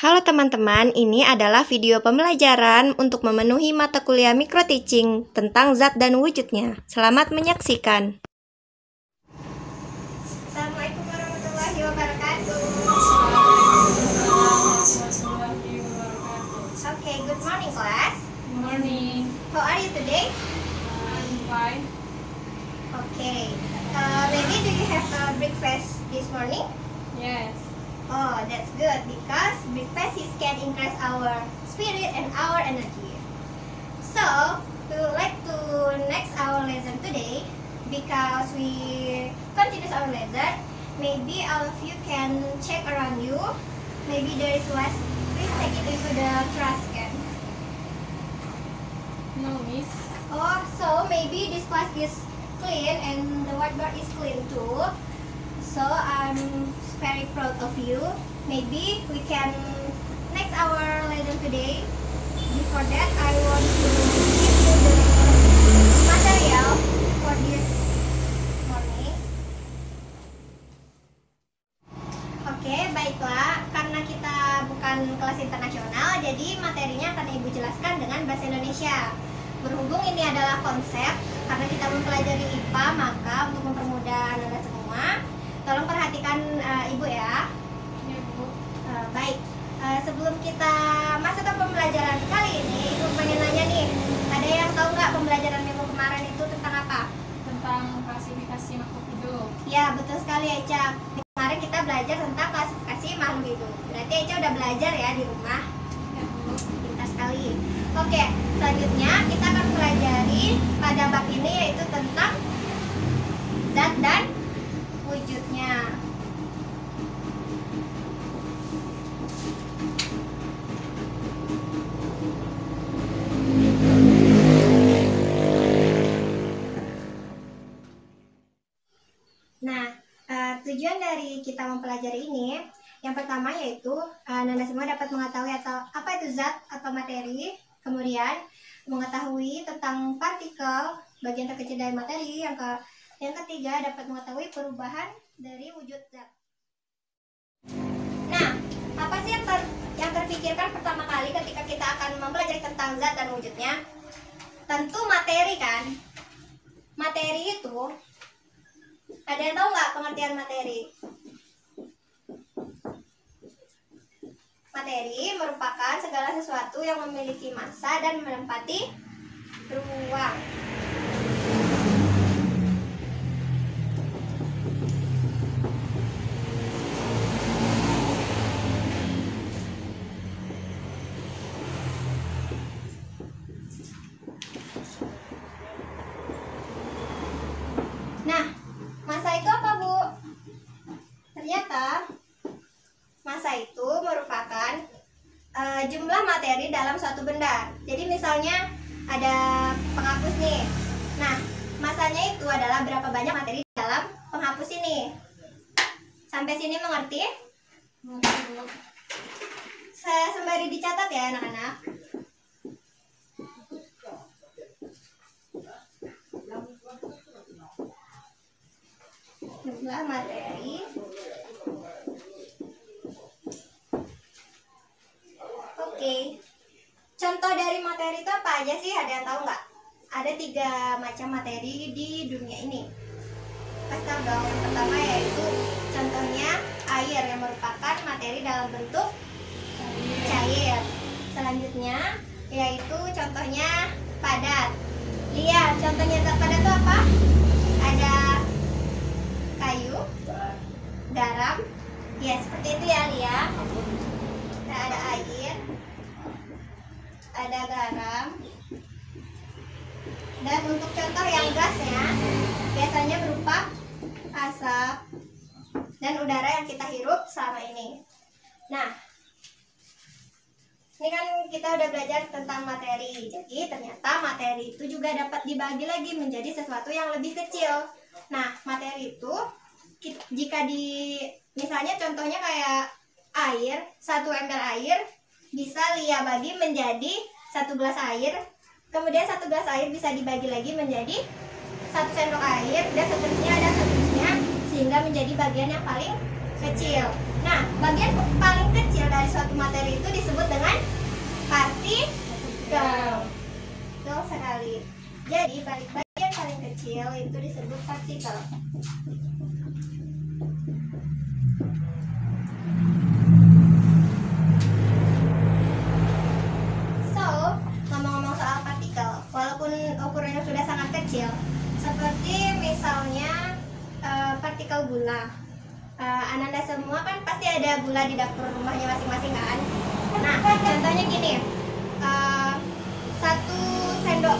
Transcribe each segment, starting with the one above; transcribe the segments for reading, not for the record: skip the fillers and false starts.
Halo teman-teman, ini adalah video pembelajaran untuk memenuhi mata kuliah Micro Teaching tentang zat dan wujudnya. Selamat menyaksikan. Assalamualaikum warahmatullahi wabarakatuh. Okay, good morning class. Good morning. How are you today? I'm fine. Okay. Maybe do you have breakfast this morning? Yes. Oh, that's good because breakfast can increase our spirit and our energy. So, we would like to next our lesson today because we continue our lesson. Maybe all of you can check around you. Maybe there is less. Please take it into the trash can. No, miss. Oh, so maybe this class is clean and the whiteboard is clean too. So I'm very proud of you. Maybe we can next our lesson today. Before that, I want to give you the material for this morning. Oke, baiklah. Karena kita bukan kelas internasional, jadi materinya akan Ibu jelaskan dengan bahasa Indonesia. Berhubung ini adalah konsep, karena kita mempelajari IPA, maka untuk mempermudah Anda semua, tolong perhatikan Ibu ya. Ya, Bu. Baik, sebelum kita masuk ke pembelajaran kali ini, Ibu pengen nanya nih, ada yang tahu nggak pembelajaran minggu kemarin itu tentang apa? Tentang klasifikasi makhluk hidup. Ya, betul sekali Eca. Kemarin kita belajar tentang klasifikasi makhluk hidup. Berarti Eca udah belajar ya di rumah. Ya, Bu. Pintar sekali. Oke, selanjutnya kita akan pelajari pada bab ini yaitu tentang zat dan wujudnya. Nah, tujuan dari kita mempelajari ini, yang pertama yaitu Anda semua dapat mengetahui atau apa itu zat atau materi, kemudian mengetahui tentang partikel, bagian terkecil dari materi, yang ketiga dapat mengetahui perubahan dari wujud zat. Nah, apa sih yang terpikirkan pertama kali ketika kita akan mempelajari tentang zat dan wujudnya? Tentu materi kan. Materi itu, ada yang tahu nggak pengertian materi? Materi merupakan segala sesuatu yang memiliki massa dan menempati ruang. Nah, massa itu apa, Bu? Ternyata massa itu merupakan jumlah materi dalam suatu benda. Jadi misalnya ada penghapus nih. Nah, massanya itu adalah berapa banyak materi dalam penghapus ini. Sampai sini mengerti? Saya sembari dicatat ya anak-anak. Jumlah materi. Oke. Contoh dari materi itu apa aja sih? Ada yang tahu nggak? Ada 3 macam materi di dunia ini. Pasti tahu dong. Yang pertama yaitu contohnya air yang merupakan materi dalam bentuk cair. Selanjutnya yaitu contohnya padat. Lihat, contohnya zat padat itu apa? Ada kayu, garam, ya seperti itu ya Lia. Nah, ada air, ada garam, dan untuk contoh yang gasnya biasanya berupa asap dan udara yang kita hirup selama ini. Nah, ini kan kita udah belajar tentang materi. Jadi ternyata materi itu juga dapat dibagi lagi menjadi sesuatu yang lebih kecil. Nah, materi itu jika misalnya contohnya kayak air, 1 ember air bisa Lia bagi menjadi 1 gelas air. Kemudian 1 gelas air bisa dibagi lagi menjadi 1 sendok air dan seterusnya ada seterusnya sehingga menjadi bagian yang paling kecil. Nah, bagian paling kecil dari suatu suatu materi itu disebut dengan partikel. Betul sekali. Jadi balik yang paling kecil itu disebut partikel. So, ngomong-ngomong soal partikel, walaupun ukurannya sudah sangat kecil, seperti misalnya partikel gula. Ananda semua kan pasti ada gula di dapur rumahnya masing-masing kan? Nah, contohnya gini, 1 sendok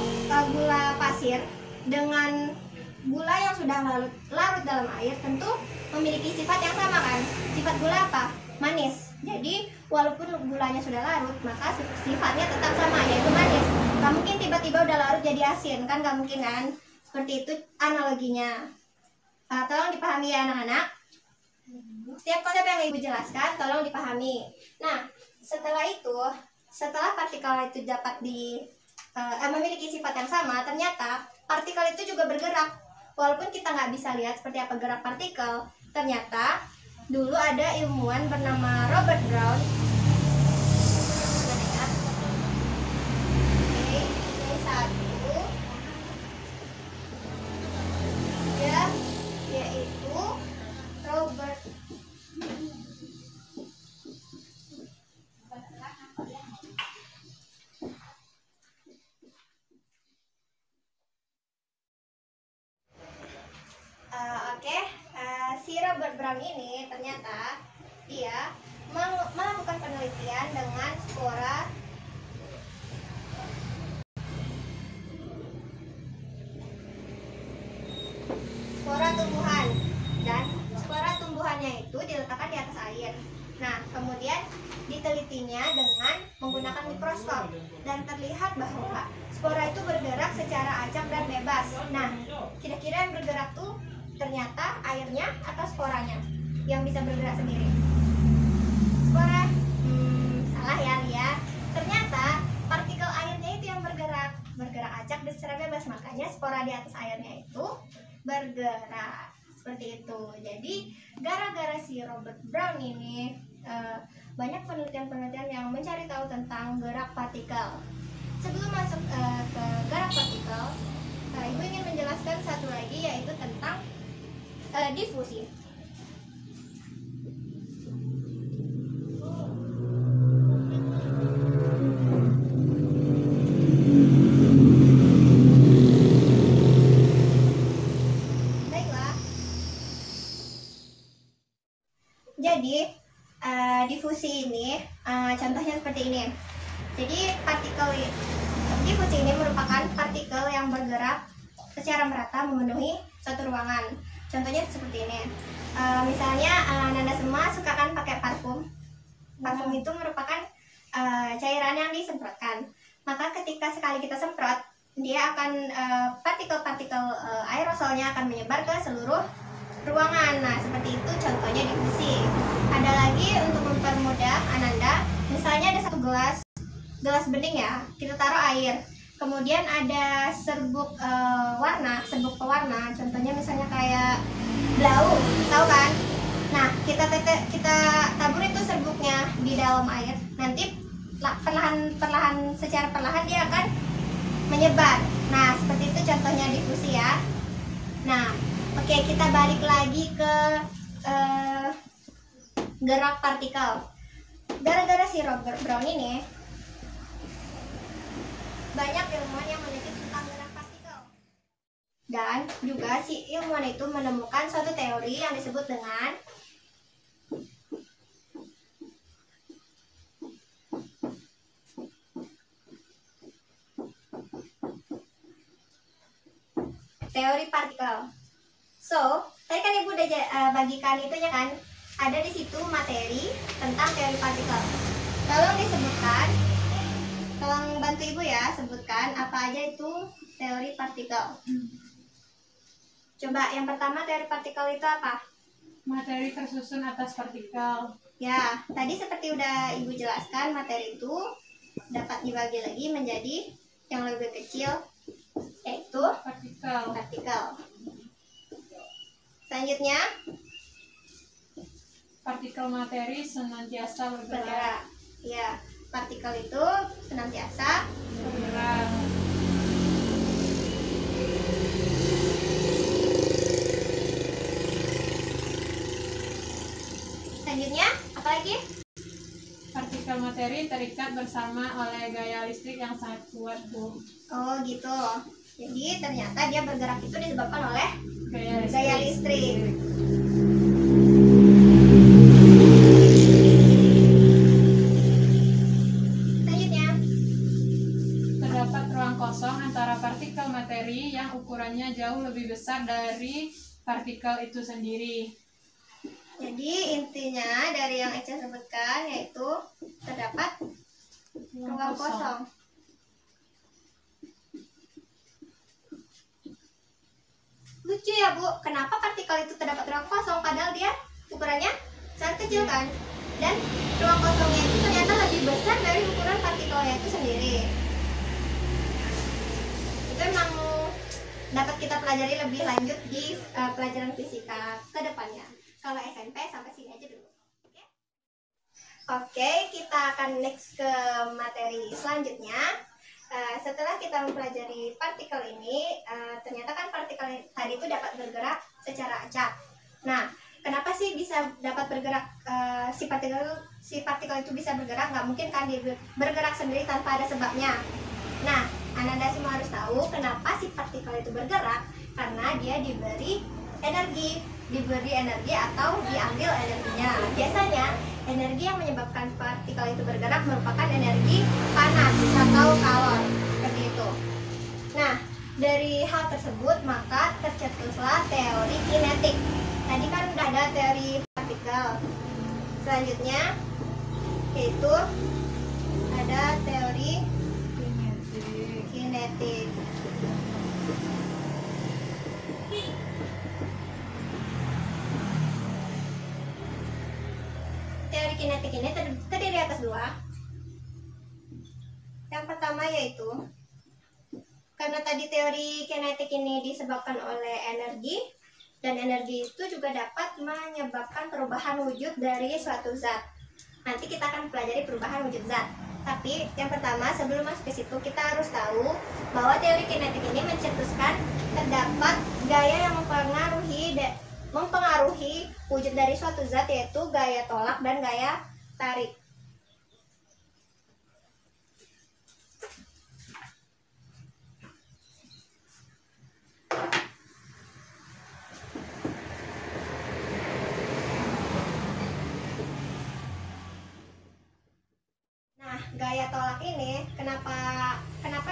gula pasir dengan gula yang sudah larut dalam air tentu memiliki sifat yang sama kan? Sifat gula apa? Manis. Jadi walaupun gulanya sudah larut, maka sifatnya tetap sama, yaitu manis. Gak mungkin tiba-tiba udah larut jadi asin, kan gak mungkin kan? Seperti itu analoginya. Tolong dipahami ya anak-anak. Setiap konsep yang ibu jelaskan tolong dipahami. Nah, setelah partikel itu dapat memiliki sifat yang sama, ternyata partikel itu juga bergerak. Walaupun kita nggak bisa lihat seperti apa gerak partikel, ternyata dulu ada ilmuwan bernama Robert Brown. Mana ya? Oke, ini satu. Ya, yaitu Robert. Si Robert Brown ini ternyata dia melakukan penelitian dengan spora tumbuhan, dan spora tumbuhannya itu diletakkan di atas air. Nah, kemudian ditelitinya dengan menggunakan mikroskop dan terlihat bahwa spora itu bergerak secara acak dan bebas. Nah, kira-kira yang bergerak tuh ternyata airnya atau sporanya yang bisa bergerak sendiri? Spora? Salah ya Lia. Ternyata partikel airnya itu yang bergerak acak dan secara bebas, makanya spora di atas airnya itu bergerak seperti itu. Jadi gara-gara si Robert Brown ini banyak penelitian-penelitian yang mencari tahu tentang gerak partikel. Sebelum masuk ke gerak partikel, ibu ingin menjelaskan satu lagi, yaitu tentang difusi. Baiklah. Jadi difusi ini contohnya seperti ini. Jadi difusi ini merupakan partikel yang bergerak secara merata memenuhi suatu ruangan. Contohnya seperti ini. Misalnya Nanda semua suka kan pakai parfum. Parfum itu merupakan cairan yang disemprotkan. Maka ketika sekali kita semprot, dia akan partikel-partikel aerosolnya akan menyebar ke seluruh ruangan. Nah, seperti itu contohnya difusi. Ada lagi untuk mempermudah Ananda, misalnya ada satu gelas bening ya, kita taruh air. Kemudian ada serbuk pewarna, contohnya misalnya kayak blau, tahu kan? Nah, kita tabur itu serbuknya di dalam air. Nanti secara perlahan dia akan menyebar. Nah, seperti itu contohnya difusi ya. Nah, oke, kita balik lagi ke gerak partikel. Gara-gara si Robert Brown ini, banyak ilmuwan yang meneliti tentang gerak partikel. Dan juga si ilmuwan itu menemukan suatu teori yang disebut dengan teori partikel. So, tadi kan ibu udah bagikan itunya kan, ada di situ materi tentang teori partikel. Tolong disebutkan, tolong bantu ibu ya, sebutkan apa aja itu teori partikel. Coba yang pertama, teori partikel itu apa? Materi tersusun atas partikel. Ya, tadi seperti udah ibu jelaskan, materi itu dapat dibagi lagi menjadi yang lebih kecil, yaitu partikel. Selanjutnya, partikel materi senantiasa bergerak. Ya, partikel itu senantiasa bergerak. Selanjutnya, apa lagi? Partikel materi terikat bersama oleh gaya listrik yang sangat kuat, Bu. Oh gitu. Jadi ternyata dia bergerak itu disebabkan oleh Gaya gaya listrik. Selanjutnya, Terdapat ruang kosong antara partikel materi yang ukurannya jauh lebih besar dari partikel itu sendiri. jadi intinya dari yang Eca sebutkan yaitu terdapat ruang kosong. Lucu ya Bu, kenapa partikel itu terdapat ruang kosong padahal dia ukurannya sangat kecil kan? Dan ruang kosongnya itu ternyata lebih besar dari ukuran partikelnya itu sendiri. Itu emang dapat kita pelajari lebih lanjut di pelajaran fisika ke depannya. Kalau SMP sampai sini aja dulu. Oke, kita akan next ke materi selanjutnya. Setelah kita mempelajari partikel ini, ternyata kan partikel tadi itu dapat bergerak secara acak. Nah, kenapa sih bisa dapat bergerak? Si partikel itu bisa bergerak? Nggak mungkin kan dia bergerak sendiri tanpa ada sebabnya. Nah, Ananda semua harus tahu kenapa si partikel itu bergerak, karena dia diberi energi atau diambil energinya. Biasanya energi yang menyebabkan partikel itu bergerak merupakan energi panas atau kalor, seperti itu. Nah, dari hal tersebut maka tercetuslah teori kinetik. Tadi kan udah ada teori partikel. Selanjutnya yaitu ada teori kinetik. Teori kinetik ini terdiri atas dua. Yang pertama yaitu karena tadi teori kinetik ini disebabkan oleh energi, dan energi itu juga dapat menyebabkan perubahan wujud dari suatu zat. Nanti kita akan pelajari perubahan wujud zat. Tapi yang pertama, sebelum masuk ke situ kita harus tahu bahwa teori kinetik ini mencetuskan terdapat gaya yang mempengaruhi wujud dari suatu zat, yaitu gaya tolak dan gaya tarik. Nah, gaya tolak ini kenapa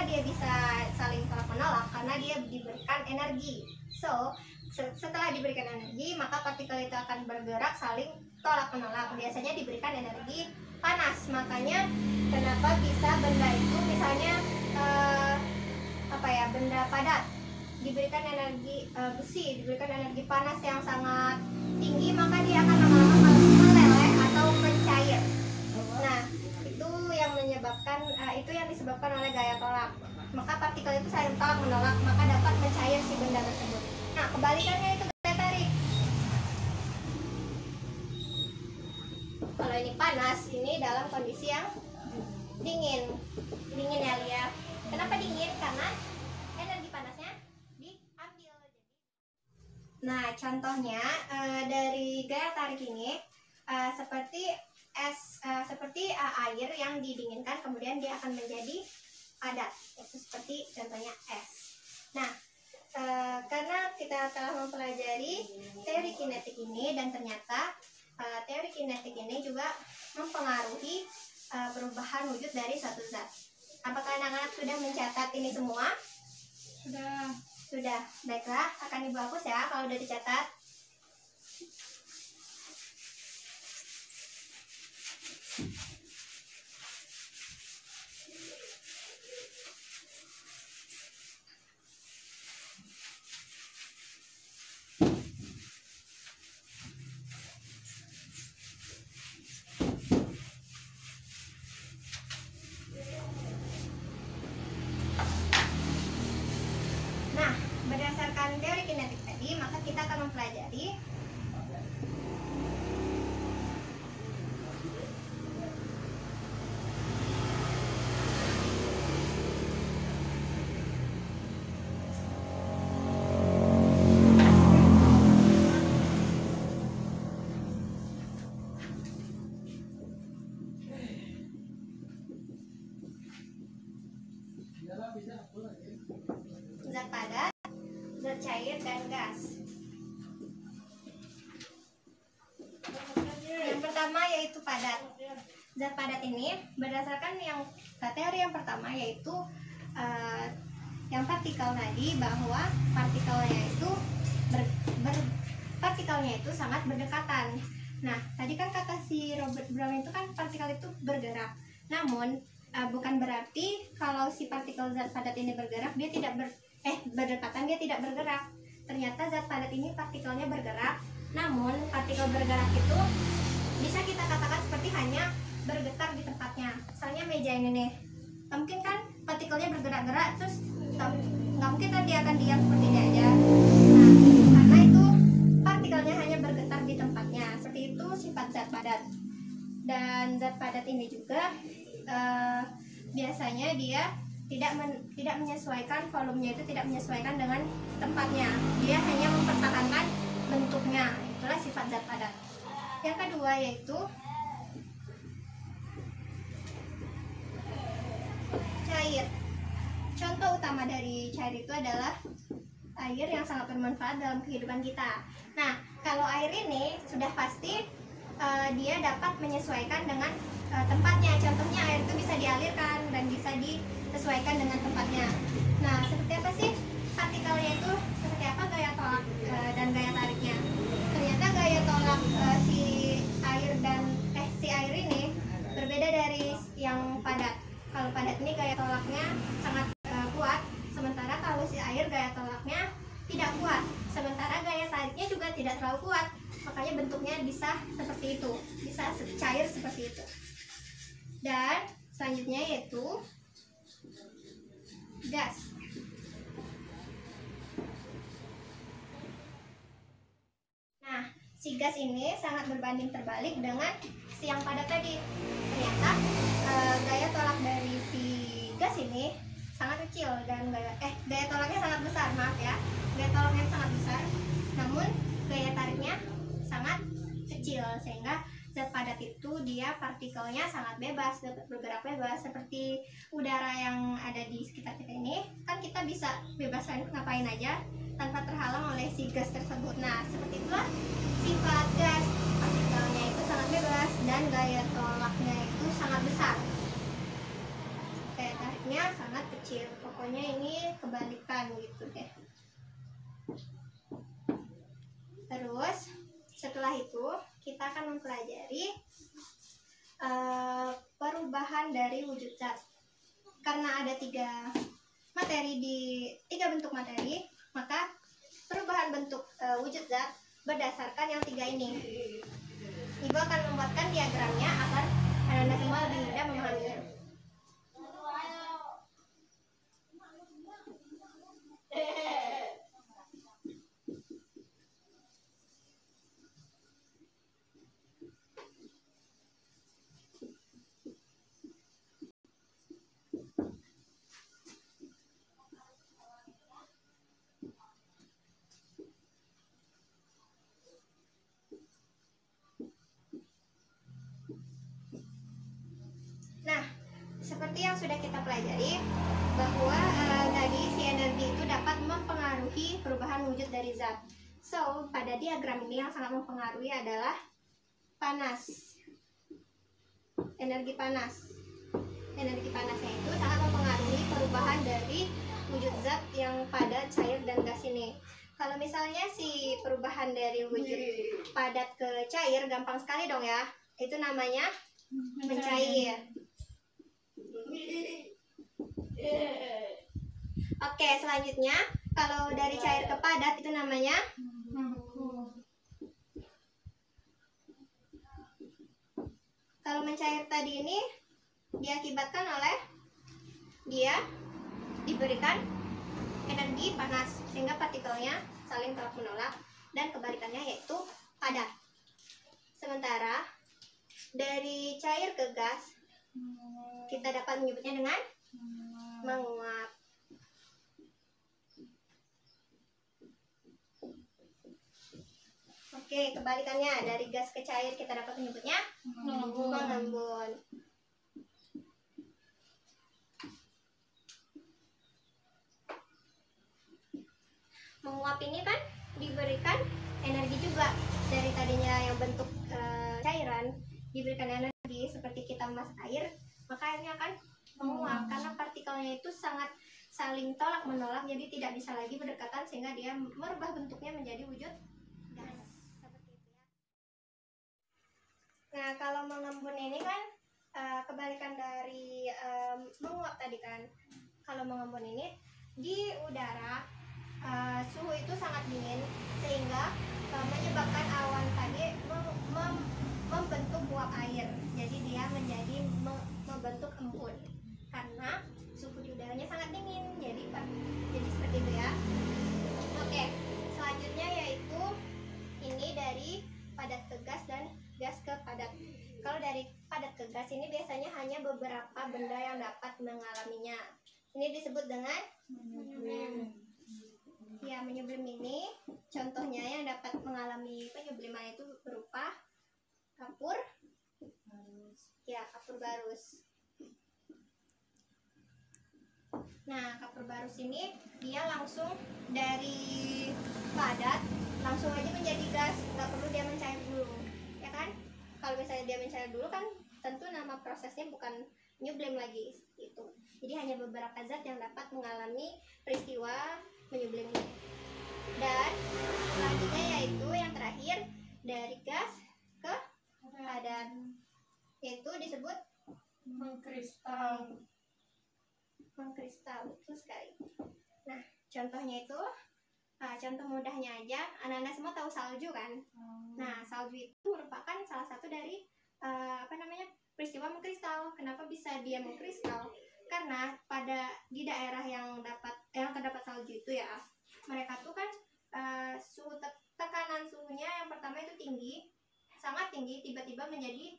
dia bisa saling tolak menolak? Karena dia diberikan energi. So, setelah diberikan energi, maka partikel itu akan bergerak saling tolak menolak. Biasanya diberikan energi panas. Makanya kenapa bisa benda itu misalnya benda padat diberikan energi besi, diberikan energi panas yang sangat tinggi, maka dia akan lama-lama meleleh atau mencair. Nah, itu yang disebabkan oleh gaya tolak. Maka partikel itu saling tolak menolak, maka dapat mencair si benda tersebut. Nah, kebalikannya itu gaya tarik. Kalau ini panas, ini dalam kondisi yang dingin ya Lia. Kenapa dingin? Karena energi panasnya diambil. Nah, contohnya dari gaya tarik ini seperti air yang didinginkan, kemudian dia akan menjadi padat. Itu seperti contohnya es. Nah, karena kita telah mempelajari teori kinetik ini, dan ternyata teori kinetik ini juga mempengaruhi perubahan wujud dari suatu zat. Apakah anak-anak sudah mencatat ini semua? Sudah. Baiklah, akan Ibu hapus ya kalau sudah dicatat. Nah, berdasarkan teori kinetik tadi, maka kita akan mempelajari zat padat, zat cair, dan gas. Yang pertama yaitu padat. Zat padat ini berdasarkan teori yang pertama yaitu yang partikel tadi, bahwa partikelnya itu sangat berdekatan. Nah, tadi kan kata si Robert Brown itu kan partikel itu bergerak. Namun bukan berarti kalau si partikel zat padat ini bergerak dia tidak berdekatan, dia tidak bergerak. Ternyata zat padat ini partikelnya bergerak. Namun partikel bergerak itu bisa kita katakan seperti hanya bergetar di tempatnya. Misalnya meja ini nih, mungkin kan partikelnya bergerak-gerak, terus nggak mungkin kan dia akan diam seperti ini aja. Nah, karena itu partikelnya hanya bergetar di tempatnya. Seperti itu sifat zat padat. Dan zat padat ini juga biasanya dia tidak menyesuaikan volumenya, itu tidak menyesuaikan dengan tempatnya. Dia hanya mempertahankan bentuknya. Itulah sifat zat padat. Yang kedua yaitu cair. Contoh utama dari cair itu adalah air yang sangat bermanfaat dalam kehidupan kita. Nah, kalau air ini sudah pasti dia dapat menyesuaikan dengan tempatnya. Contohnya air itu bisa dialirkan dan bisa disesuaikan dengan tempatnya. Nah, seperti apa sih partikelnya itu? Seperti apa gaya tolak dan gaya tariknya? Ternyata gaya tolak si air ini berbeda dari yang padat. Kalau padat ini gaya tolaknya sangat kuat, sementara kalau si air gaya tolaknya tidak kuat, sementara gaya tariknya juga tidak terlalu kuat. Makanya bentuknya bisa seperti itu, bisa cair seperti itu. Dan selanjutnya yaitu gas. Nah, si gas ini sangat berbanding terbalik dengan si yang padat tadi. Ternyata gaya tolak dari si gas ini sangat kecil dan gaya tolaknya sangat besar, maaf ya. Gaya tolaknya sangat besar, namun gaya tariknya sangat kecil, sehingga zat padat itu dia partikelnya sangat bebas, dapat bergerak bebas. Seperti udara yang ada di sekitar kita ini, kan kita bisa bebas ngapain aja tanpa terhalang oleh si gas tersebut. Nah, seperti itulah sifat gas, partikelnya itu sangat bebas dan gaya tolaknya itu sangat besar, gaya tariknya sangat kecil. Pokoknya ini kebalikan gitu deh. Terus setelah itu kita akan mempelajari perubahan dari wujud zat. Karena ada tiga bentuk materi, maka perubahan bentuk wujud zat berdasarkan yang tiga ini. Ibu akan membuatkan diagramnya agar anak-anak semua lebih mudah memahaminya. Nah, seperti yang sudah kita pelajari bahwa tadi si energi itu dapat mempengaruhi perubahan wujud dari zat. So, pada diagram ini yang sangat mempengaruhi adalah panas. Energi panas. Energi panasnya itu sangat mempengaruhi perubahan dari wujud zat yang padat, cair, dan gas ini. Kalau misalnya si perubahan dari wujud padat ke cair gampang sekali dong ya. Itu namanya mencair. Oke, selanjutnya kalau dari cair ke padat itu namanya kalau mencair tadi ini diakibatkan oleh dia diberikan energi panas sehingga partikelnya saling tolak menolak, dan kebalikannya yaitu padat. Sementara dari cair ke gas kita dapat menyebutnya dengan menguap. Oke, kebalikannya dari gas ke cair kita dapat menyebutnya mengembun. ini kan diberikan energi juga. Dari tadinya yang bentuk cairan diberikan energi seperti kita masak air, maka airnya akan menguap karena partikelnya itu sangat saling tolak menolak, jadi tidak bisa lagi berdekatan sehingga dia merubah bentuknya menjadi wujud gas seperti itu ya. Nah, kalau mengembun ini kan kebalikan dari menguap tadi kan. Kalau mengembun ini di udara suhu itu sangat dingin sehingga menyebabkan awan tadi membentuk uap air. Jadi dia menjadi membentuk embun karena suhu di udaranya sangat dingin. Jadi seperti itu ya. Oke, selanjutnya yaitu ini dari padat ke gas dan gas ke padat. Kalau dari padat ke gas ini biasanya hanya beberapa benda yang dapat mengalaminya. Ini disebut dengan menyublim. Ya, menyublim ini contohnya yang dapat mengalami penyubliman itu berupa kapur, ya kapur barus. Nah, kapur barus ini dia langsung dari padat langsung aja menjadi gas, nggak perlu dia mencair dulu, ya kan? Kalau misalnya dia mencair dulu kan tentu nama prosesnya bukan menyublim lagi itu. Jadi hanya beberapa zat yang dapat mengalami peristiwa menyublim ini. Dan selanjutnya yaitu yang terakhir dari gas ke padat, yaitu disebut mengkristal. Mengkristal, betul sekali. Nah, contohnya itu contoh mudahnya aja, anak-anak semua tahu salju kan? Nah, salju itu merupakan salah satu dari peristiwa mengkristal. Kenapa bisa dia mengkristal? Karena di daerah yang terdapat salju itu ya, mereka tuh kan tekanan suhunya yang pertama itu tinggi, sangat tinggi, tiba-tiba menjadi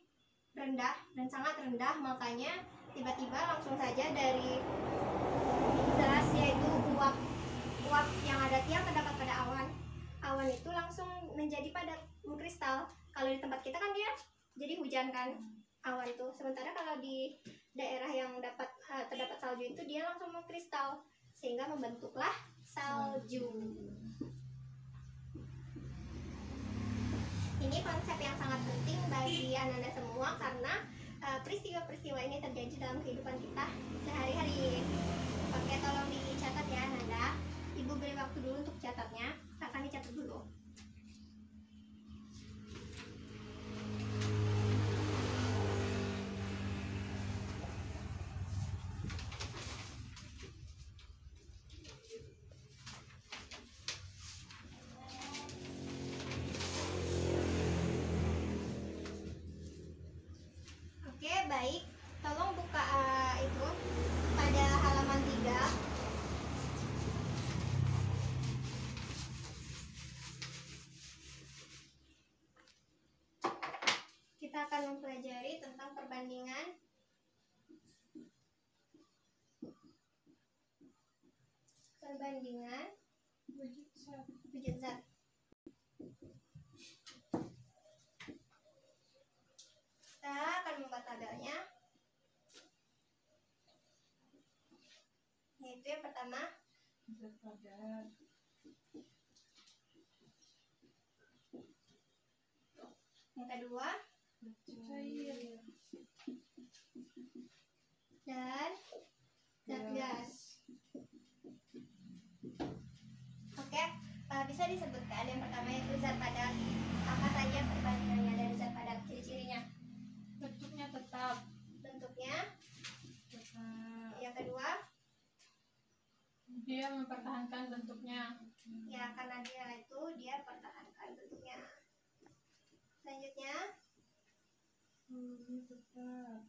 rendah dan sangat rendah, makanya tiba-tiba langsung saja dari deras yaitu uap yang terdapat pada awan itu langsung menjadi padat, mengkristal. Kalau di tempat kita kan dia jadi hujan kan awan itu, sementara kalau di daerah yang terdapat salju itu dia langsung mengkristal sehingga membentuklah salju. Ini konsep yang sangat penting bagi anak-anak semua karena peristiwa-peristiwa ini terjadi dalam kehidupan kita sehari-hari. Oke, tolong dicatat ya Nanda. Ibu beri waktu dulu untuk catatnya, akan dicatat dulu. Oke, baik. Tolong buka itu pada halaman 3. Kita akan mempelajari tentang perbandingan wujud zat. Kita akan membuat tabelnya, yaitu yang pertama Zat padat. yang kedua Cair. dan zat gas. Oke, bisa disebutkan yang pertama yaitu zat padat. Apa saja perbandingannya dari zat padat? Ciri-cirinya? Bentuknya tetap. Bentuknya. Tetap. Yang kedua, Dia mempertahankan bentuknya. ya karena dia pertahankan bentuknya. Selanjutnya, Tetap.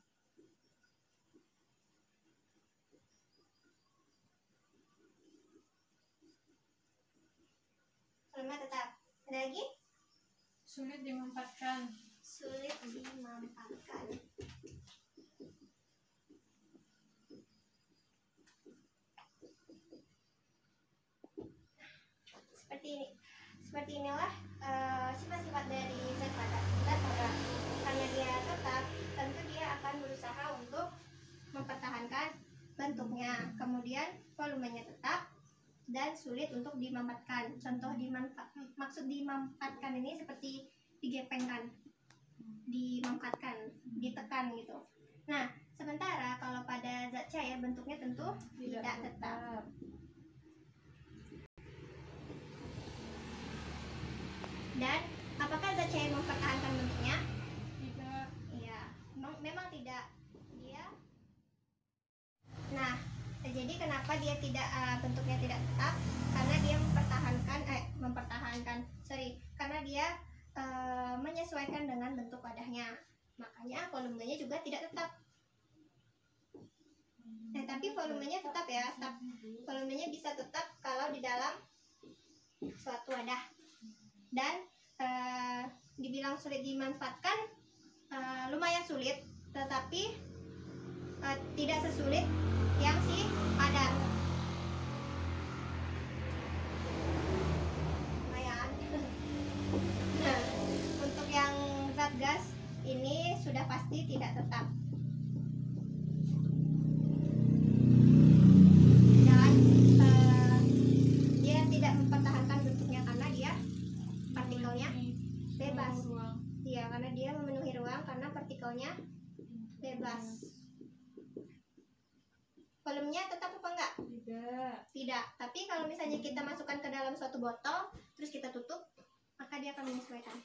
volume tetap. Ada lagi? Sulit dimampatkan. Sulit dimampatkan. Seperti inilah sifat-sifat dari zat padat. Karena dia tetap, tentu dia akan berusaha untuk mempertahankan bentuknya. Kemudian volumenya tetap, dan sulit untuk dimampatkan. Contoh maksud dimampatkan ini seperti digepengkan, dimampatkan, ditekan gitu. Nah, sementara kalau pada zat cair bentuknya tentu tidak tetap. Dan apakah zat cair mempertahankan bentuknya? Tidak. Iya, memang tidak. Nah, jadi kenapa dia tidak bentuknya tidak tetap? Karena dia karena dia menyesuaikan dengan bentuk wadahnya. Makanya volumenya juga tidak tetap. Nah, tapi volumenya tetap ya. Volumenya bisa tetap kalau di dalam suatu wadah. Dan dibilang sulit dimanfaatkan, lumayan sulit, tetapi tidak sesulit yang si padat. Lumayan. Nah, untuk yang zat gas ini sudah pasti tidak tetap. Dan dia tidak mempertahankan bentuknya karena dia partikelnya bebas. Iya, karena dia memenuhi ruang karena partikelnya bebas. Volumenya tetap apa enggak? Tidak. Tapi kalau misalnya kita masukkan ke dalam suatu botol, terus kita tutup, maka dia akan menyesuaikan.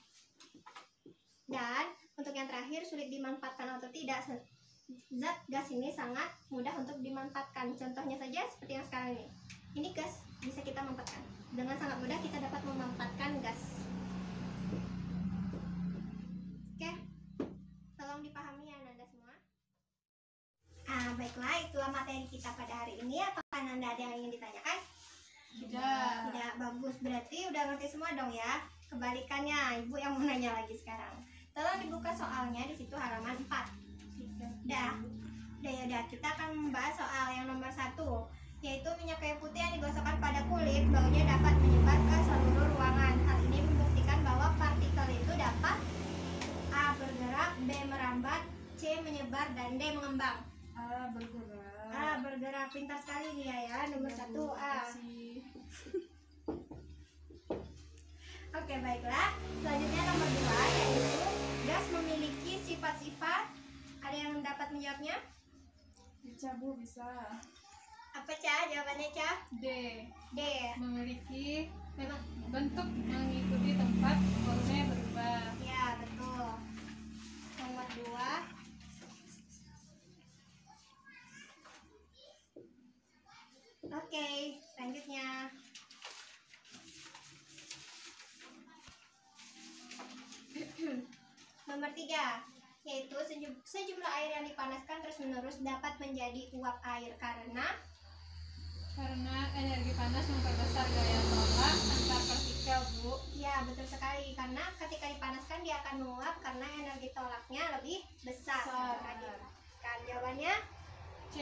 Dan untuk yang terakhir, sulit dimanfaatkan atau tidak, zat gas ini sangat mudah untuk dimanfaatkan. Contohnya saja seperti yang sekarang ini. Ini gas bisa kita manfaatkan. Dengan sangat mudah kita dapat memanfaatkan gas. Oke, tolong dipahami ya Anda semua. Baiklah, itulah materi kita pada hari ini. Apakah Anda ada yang ingin ditanyakan? Tidak, bagus. Berarti udah ngerti semua dong ya. Kebalikannya, Ibu yang mau nanya lagi sekarang. Tolong dibuka soalnya di situ halaman 4. Udah, kita akan membahas soal yang nomor 1, yaitu minyak kayu putih yang digosokkan pada kulit, baunya dapat menyebar ke seluruh ruangan. Hal ini membuktikan bahwa partikel itu dapat A. bergerak, B. merambat, C. menyebar, dan D. mengembang. Bergerak. Pintar sekali dia ya. Nomor 1 A. Oke, baiklah. Selanjutnya nomor 2, yaitu gas memiliki sifat-sifat. Ada yang dapat menjawabnya? Bisa, Bu, bisa. Apa, Ca? Jawabannya, Ca? D. Memiliki memang bentuk mengikuti tempat, volumenya berubah. Ya, betul. Nomor 2. Oke, selanjutnya. Nomor 3, yaitu sejumlah air yang dipanaskan terus-menerus dapat menjadi uap air karena energi panas memperbesar gaya tolak antar partikel, Bu. Ya, betul sekali. Karena ketika dipanaskan dia akan menguap karena energi tolaknya lebih besar. Kan jawabannya C.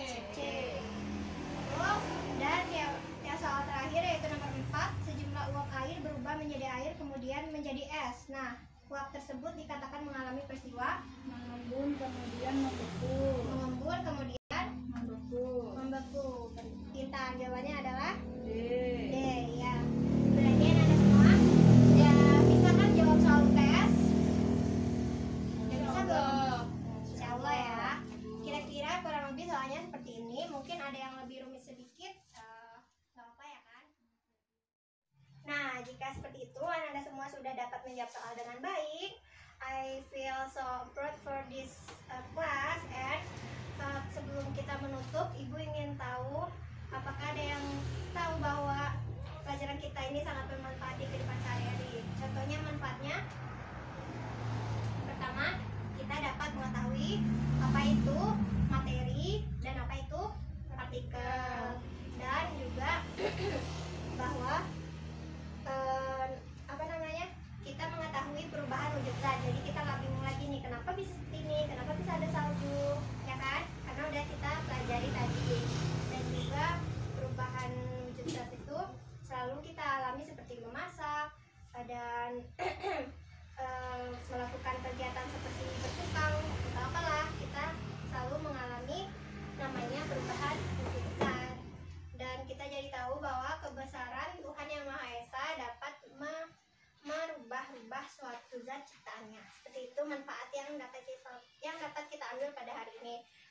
Dan yang soal terakhir yaitu nomor 4, sejumlah uap air berubah menjadi air kemudian menjadi es. Nah, uap tersebut dikatakan mengalami peristiwa Mengembun kemudian membeku. mengembun kemudian membeku. Pintar, jawabannya adalah D. Ya. Berarti Anda semua ya bisa kan jawab soal UTS? Ya bisa belum? Insya Allah ya. Kira-kira kurang lebih soalnya seperti ini. Mungkin ada yang lebih rumit sedikit, gak apa-apa ya kan? Nah, jika seperti itu Anda semua sudah dapat menjawab soal dengan baik, I feel so proud for this class. And sebelum kita menutup, Ibu ingin tahu apakah ada yang tahu bahwa pelajaran kita ini sangat bermanfaat di kehidupan sehari-hari. Contohnya manfaatnya, pertama, kita dapat mengetahui apa itu materi dan apa itu partikel, dan juga bahwa kita mengetahui perubahan wujud zat. Jadi kita nggak bingung lagi nih, kenapa bisa seperti ini, kenapa bisa ada salju,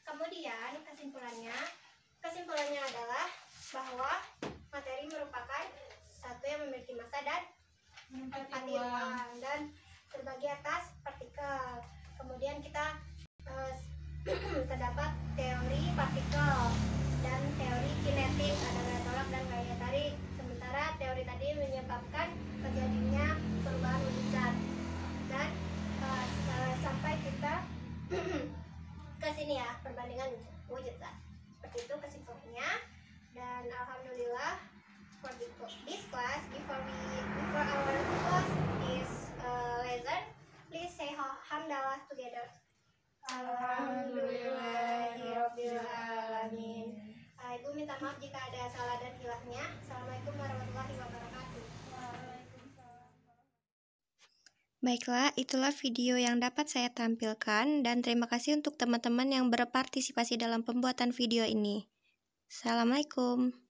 Kemudian kesimpulannya adalah bahwa materi merupakan satu yang memiliki massa dan menempati ruang dan terbagi atas partikel. Kemudian kita terdapat teori partikel dan teori kinetik, ada gaya tolak dan gaya tarik. Sementara teori tadi menyebabkan terjadinya perubahan wujud zat. Dan sampai kita ke sini ya, perbandingan wujud zat. Seperti itu kesimpulannya. Dan alhamdulillah for this class, before our class this lesson, please say hamdalah together. Alhamdulillahirabbil alamin. Ibu minta maaf jika ada salah dan hilangnya. Assalamualaikum warahmatullahi wabarakatuh. Baiklah, itulah video yang dapat saya tampilkan, dan terima kasih untuk teman-teman yang berpartisipasi dalam pembuatan video ini. Assalamualaikum.